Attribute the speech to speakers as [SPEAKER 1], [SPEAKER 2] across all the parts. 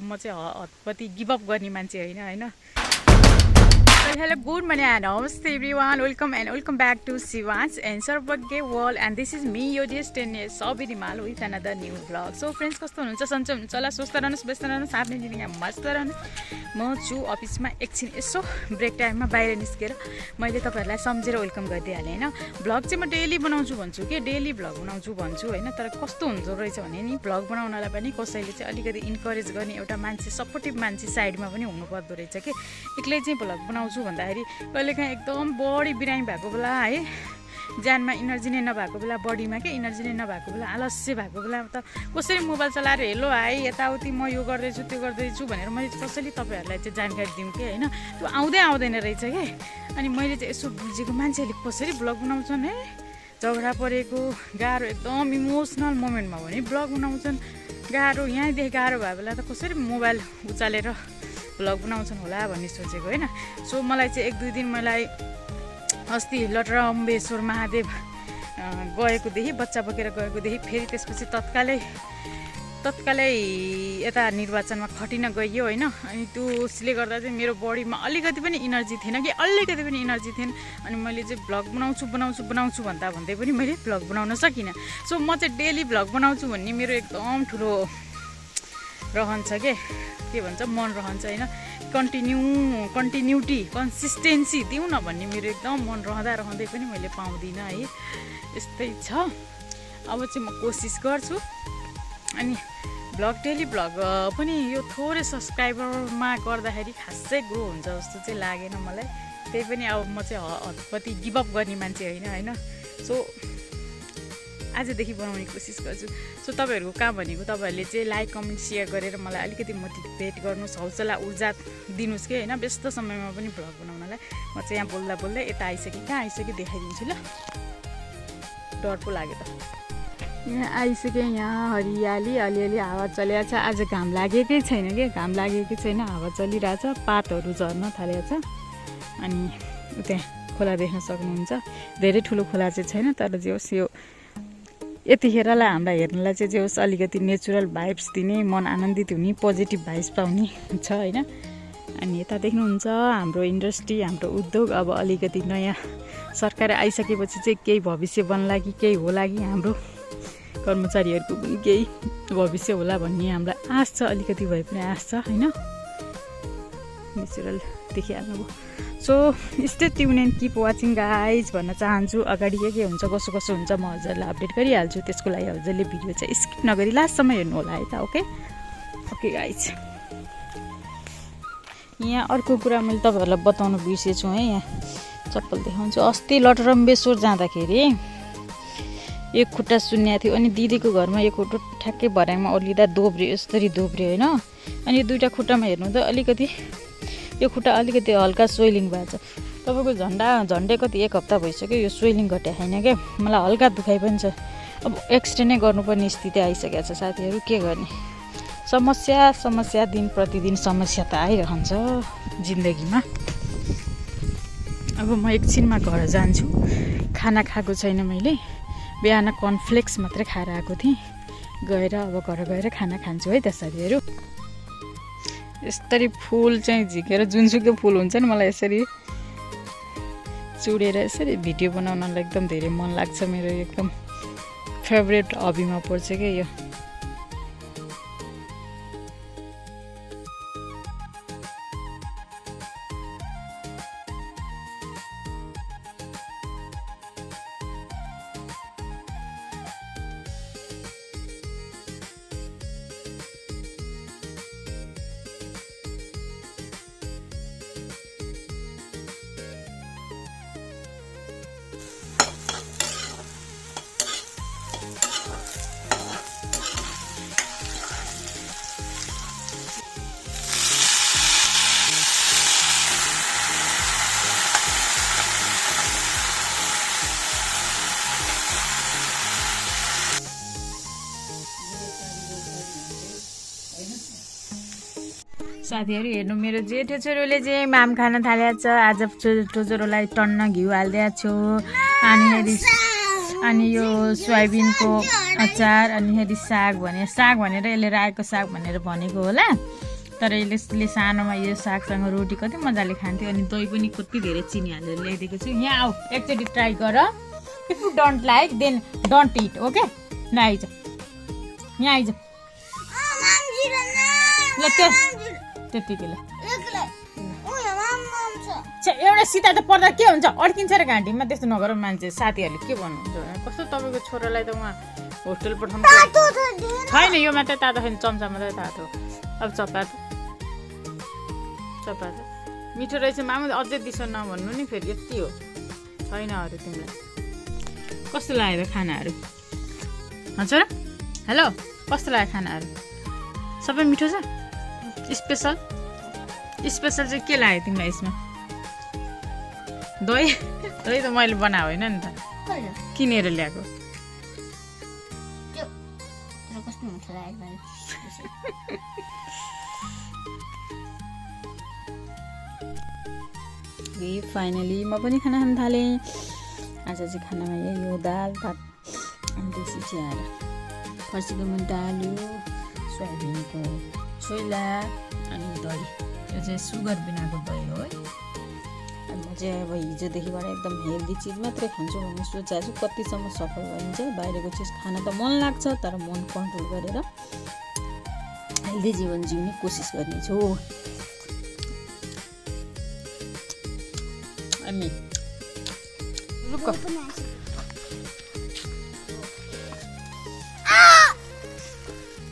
[SPEAKER 1] म चाहिँ हतपति गिभअप गर्ने मान्छे होइन Hello, good morning and namaste everyone. Welcome back to Sivan's Answer Bagge World, and this is me, your dear Stenya Sabiri Mal with another new vlog. So friends, कस्तो हुनुहुन्छ सन्चै हुनुहुन्छ होला, स्वस्थ रहनुस्, व्यस्त रहनुस्, आफ्नो जिन्दगीमा मस्त रहनुस्। म छु अफिसमा एकछिन यसो ब्रेक टाइममा बाहिर निस्केर मैले तपाईहरुलाई सम्झेर वेलकम गर्दिहालेँ हैन। भ्लग चाहिँ म डेली बनाउँछु भन्छु के, डेली भ्लग बनाउँछु भन्छु हैन, तर कस्तो हुन्छ रहेछ भने नि भ्लग बनाउनलाई पनि कसैले चाहिँ अलिकति इन्करेज गर्ने एउटा मान्छे, सपोर्टिभ मान्छे साइडमा पनि हुनु पर्दो रहेछ के। एक्लै चाहिँ भ्लग बनाउँछु भन्दाखेरि कहिलेकाहीँ एकदम बडी बिरामी भएको बेला है, ज्यानमा इनर्जी नै नभएको बेला, बडीमा के इनर्जी नै नभएको बेला, आलस्य भएको बेला त कसरी मोबाइल चलाएर हेलो हाई यताउति म यो गर्दैछु त्यो गर्दैछु भनेर मैले कसैले तपाईँहरूलाई चाहिँ जानकारी दिउँ कि होइन, त्यो आउँदैन रहेछ के। अनि मैले चाहिँ यसो बुझेको मान्छेहरूले कसरी भ्लग बनाउँछन् है, झगडा परेको गाह्रो एकदम इमोसनल मोमेन्टमा भने भ्लग बनाउँछन्, गाह्रो यहाँदेखि गाह्रो भयो बेला त कसरी मोबाइल उचालेर भ्लग बनाउँछन् होला भन्ने सोचेको होइन। सो मलाई चाहिँ 1-2 दिन मलाई अस्ति लटरम्बेश्वर महादेव गएकोदेखि, बच्चा बोकेर गएकोदेखि फेरि त्यसपछि तत्कालै यता निर्वाचनमा खटिन गइयो होइन। अनि त्यसले गर्दा चाहिँ मेरो बडीमा अलिकति पनि इनर्जी थिएन कि, अलिकति पनि इनर्जी थिएन। अनि मैले चाहिँ भ्लग बनाउँछु भन्दै पनि मैले भ्लग बनाउन सकिनँ। सो म चाहिँ डेली भ्लग बनाउँछु भन्ने मेरो एकदम ठुलो रहन्छ के भन्छ मन रहन्छ होइन। कन्टिन्युटी कन्सिस्टेन्सी दिउँ न भन्ने मेरो एकदम मन रहँदै पनि मैले पाउँदिनँ है, यस्तै छ। अब चाहिँ म कोसिस गर्छु। अनि डेली भ्लग पनि यो थोरै सब्सक्राइबरमा गर्दाखेरि खासै ग्रो हुन्छ जस्तो चाहिँ लागेन मलाई। त्यही पनि अब म चाहिँ हतपति गिभअप गर्ने मान्छे होइन। सो आजदेखि बनाउने कोसिस गर्छु। सो तपाईँहरूको काम भनेको तपाईँहरूले चाहिँ लाइक कमेन्ट सेयर गरेर मलाई अलिकति मोटिभेट गर्नुहोस्, हौसला ऊर्जा दिनुहोस् कि होइन। व्यस्त समयमा पनि भ्लग बनाउनलाई म चाहिँ यहाँ बोल्दा यता आइसकेँ, कहाँ आइसकेँ देखाइदिन्छु ल, डर पो लाग्यो त। यहाँ आइसकेँ, यहाँ हरियाली अलिअलि हावा चलिरहेको छ। आज घाम लागेकै छैन कि, घाम लागेकै छैन, हावा चलिरहेछ, पातहरू झर्न थालेको छ। अनि त्यहाँ खोला देख्न सक्नुहुन्छ, धेरै ठुलो खोला चाहिँ छैन, तर जे होस् यो यतिखेरलाई हामीलाई हेर्नलाई चाहिँ जे होस् अलिकति नेचुरल भाइब्स दिने, मन आनन्दित हुने, पोजिटिभ भाइब्स पाउने छ होइन। अनि यता देख्नुहुन्छ हाम्रो इन्डस्ट्री, हाम्रो उद्योग अब अलिकति नयाँ सरकार आइसकेपछि चाहिँ केही भविष्य बन्ला कि केही होला कि, हाम्रो कर्मचारीहरूको पनि केही भविष्य होला भन्ने हामीलाई आश छ, अलिकति भए पनि आश छ होइन। नेचुरल देखिहाल्नुभयो। So stay tuned and keep watching guys भन्न चाहन्छु। अगाडि के हुन्छ कसो हुन्छ म हजुरलाई अपडेट गरिहाल्छु, त्यसको लागि हजुरले भिडियो चाहिँ स्किप नगरी लास्टसम्म हेर्नु होला है त। ओके गाइज, यहाँ अर्को कुरा मैले तपाईँहरूलाई बताउन बिर्सेछु है। यहाँ चप्पल देखाउँछु। अस्ति लटरम्बेश्वर जाँदाखेरि एक खुट्टा सुन्निएको थियो, अनि दिदीको घरमा एक खुट्टा ठ्याक्कै भर्याङमा ओर्लिँदा दोब्रियो, यसरी दोब्रियो होइन। अनि दुईवटा खुट्टामा हेर्नु त अलिकति यो खुट्टा अलिकति हल्का स्वेलिङ भएको छ। तपाईँको झन्डै कति 1 हप्ता भइसक्यो यो स्वेलिङ घटे छैन क्या, मलाई हल्का दुखाइ पनि छ। अब एक्सरे नै गर्नुपर्ने स्थिति आइसकेको छ साथीहरू, के गर्ने। समस्या दिन प्रतिदिन समस्या त आइरहन्छ जिन्दगीमा। अब म एकछिनमा घर जान्छु, खाना खाएको छैन मैले, बिहान कर्नफ्लेक्स मात्रै खाएर आएको थिएँ। गएर अब घर गएर खाना खान्छु है त साथीहरू। यसरी फुल चाहिँ झिकेर जुनसुकै फुल हुन्छ नि, मलाई यसरी चुडेर यसरी भिडियो बनाउनलाई एकदम धेरै मन लाग्छ। मेरो एकदम फेभरेट हबीमा पर्छ क्या यो। साथीहरू हेर्नु, मेरो जेठो छोरोले चाहिँ माम खान थालेको छ। आज छोटो छोरोलाई टन्न घिउ हालिदिएको छु। अनि यो सोयाबिनको अचार, अनि साग भनेर यसले रायोको साग भनेर भनेको होला। तर यसले सानोमा यो सागसँग रोटी कति मजाले खान्थ्यो अनि दही पनि कति धेरै चिनी हालेर ल्याइदिएको छु। यहाँ आऊ एकचोटि ट्राई गर। If you don't like then don't eat okay. न आइज यहाँ आइज ल त्यतिकै ल एउटा सिधा त पर्दा के हुन्छ अड्किन्छ र घाँटीमा। त्यस्तो नगर मान्छे साथीहरूले के भन्नुहुन्छ कस्तो तपाईँको छोरालाई त उहाँ होस्टेल पठाउनु छैन। यो मात्रै तातो छैन चम्चा मात्रै तातो। अब चपात मिठो रहेछ मामु अझै दिसो नभन्नु नि फेरि यति हो छैन अरू तिमीलाई। कस्तो लाग्यो त खानाहरू हजुर? हेलो कस्तो लाग्यो खानाहरू? सबै मिठो छ? स्पेसल चाहिँ के लाग्यो तिमीलाई यसमा? दही त मैले बनाएको होइन नि त किनेर ल्याएको। फाइनली म पनि खाना खान थालेँ। आज चाहिँ खानामा यो दाल भात अनि देसी चिया फर्सीको मुन्टा आलु सोयाबिनको छोइला अनि दही। यो चाहिँ सुगर बिनाको दही हो है। अनि म चाहिँ अब हिजोदेखिबाट एकदम हेल्दी चिज मात्रै खान्छु भन्ने सोचेको छु। कतिसम्म सफल भइन्छ बाहिरको चिज खान त मन लाग्छ तर मन कन्ट्रोल गरेर हेल्दी जीवन जिउने कोसिस गर्नेछु। अनि रुक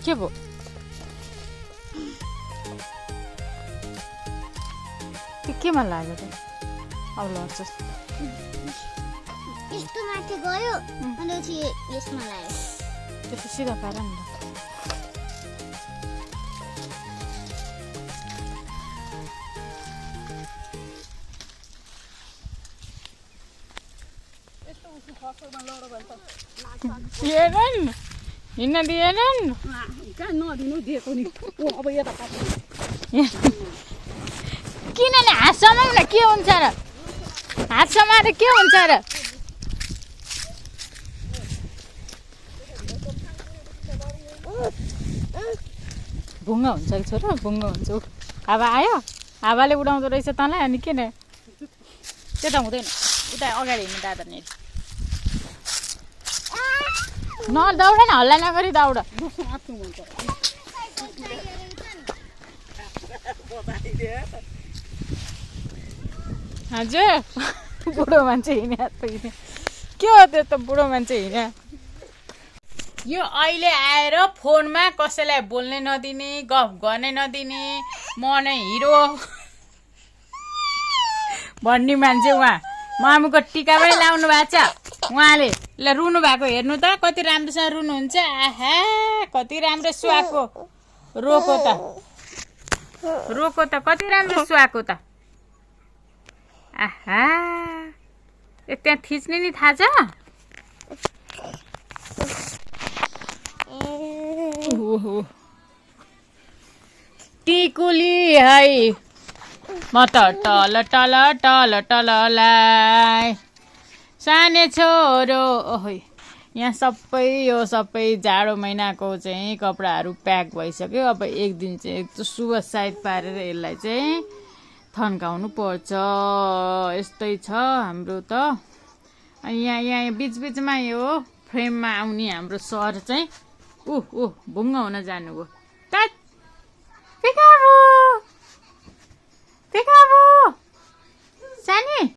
[SPEAKER 1] के भयो? त्यो केमा लाग्यो त? अब लड्छ
[SPEAKER 2] यस्तो माथि गयो अनि यसमा लाग्यो।
[SPEAKER 1] त्यसो सिधा पार नि त। दिएनन् हिँड्न दिएनन् किनभने हात समाउन के हुन्छ र? हात समाएर के हुन्छ र? भुङ्गा हुन्छ कि छोरा भुङ्गा हुन्छ। हावा आयो हावाले उडाउँदो रहेछ तँलाई अनि किन त्यता हुँदैन उता अगाडि हिँड्नु दादा नि नदौड न हल्ला नगरी दौड। हजुर बुढो मान्छे हिँड्या के हो त्यो त बुढो मान्छे हिँड्या। यो अहिले आएर फोनमा कसैलाई बोल्नै नदिने गफ गर्नै नदिने म नै हिरो भन्ने मान्छे उहाँ मामुको टिका पनि लाउनु भएको छ उहाँले। ल रुनु भएको हेर्नु त कति राम्रोसँग रुनुहुन्छ। आहा कति राम्रो सुहाएको रोको त कति राम्रो सुहाएको त। आहा त्यहाँ थिच्ने नि थाहा छ। टिकुली है म त टल टल टल टललाई साने छोरो। ओहो यहाँ सबै जाडो महिनाको चाहिँ कपडाहरू प्याक भइसक्यो। अब एक दिन चाहिँ एकदम सुबह साइड पारेर यसलाई चाहिँ थन्काउनु पर्छ। यस्तै छ हाम्रो त। अनि यहाँ बिचबिचमा यो फ्रेममा आउने हाम्रो सर चाहिँ भुङ्गा हुन जानुभयो।